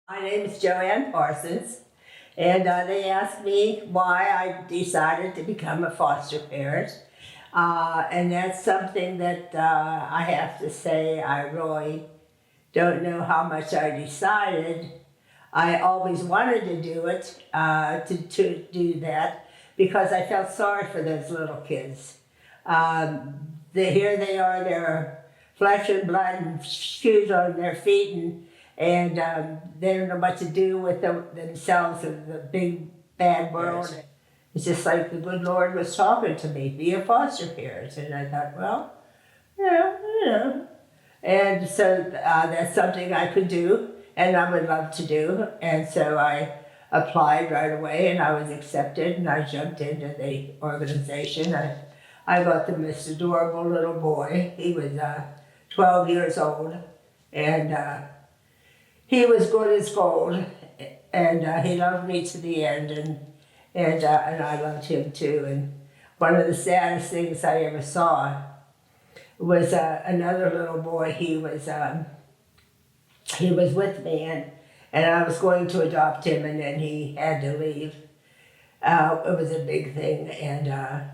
My name is Joanne Parsons, and they asked me why I decided to become a foster parent. And that's something that I have to say I really don't know how much I decided. I always wanted to do it, to do that, because I felt sorry for those little kids. Here they are, they're flesh and blood and shoes on their feet, and they don't know what to do with themselves in the big bad world. Right. It's just like the good Lord was talking to me, be a foster parent. And I thought, well, yeah. And so that's something I could do and I would love to do. And so I applied right away and I was accepted and I jumped into the organization. I got the most adorable little boy. He was 12 years old, and he was good as gold, and he loved me to the end, and I loved him too. And one of the saddest things I ever saw was another little boy. He was with me, and I was going to adopt him, and then he had to leave. It was a big thing, and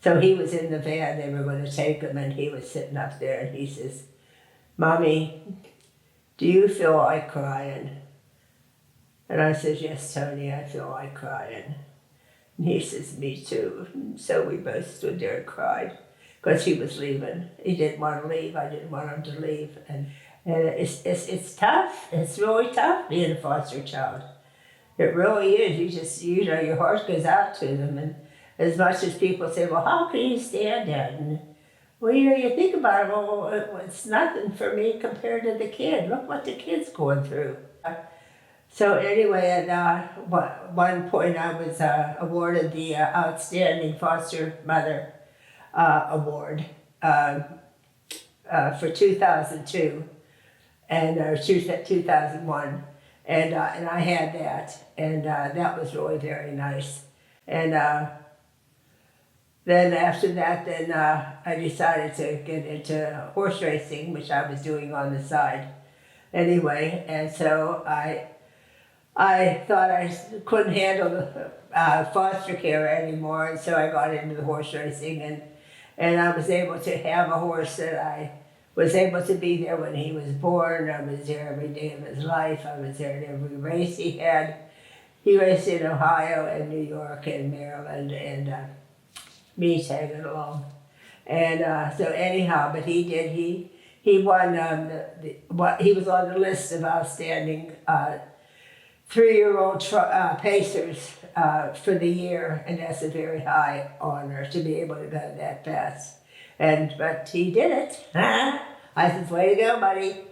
so he was in the van. They were going to take him, and he was sitting up there, and he says, "Mommy, do you feel like crying?" And I said, "Yes, Tony, I feel like crying." And he says, "Me too." And so we both stood there and cried because he was leaving. He didn't want to leave. I didn't want him to leave. And it's tough. It's really tough being a foster child. It really is. Your heart goes out to them. And as much as people say, well, how can you stand that? And well, you think about it, well, it's nothing for me compared to the kid. Look what the kid's going through. So anyway, at one point I was awarded the Outstanding Foster Mother Award for 2002 and 2001. And I had that, and that was really very nice. And then after that, I decided to get into horse racing, which I was doing on the side anyway. And so I thought I couldn't handle the foster care anymore, and so I got into the horse racing, and I was able to have a horse that I was able to be there when he was born. I was there every day of his life. I was there at every race he had. He raced in Ohio and New York and Maryland, and me tagging along. And so anyhow, but he did. He won. He was on the list of outstanding 3-year-old pacers for the year, and that's a very high honor to be able to go that fast. But he did it. I said, "Way to go, buddy."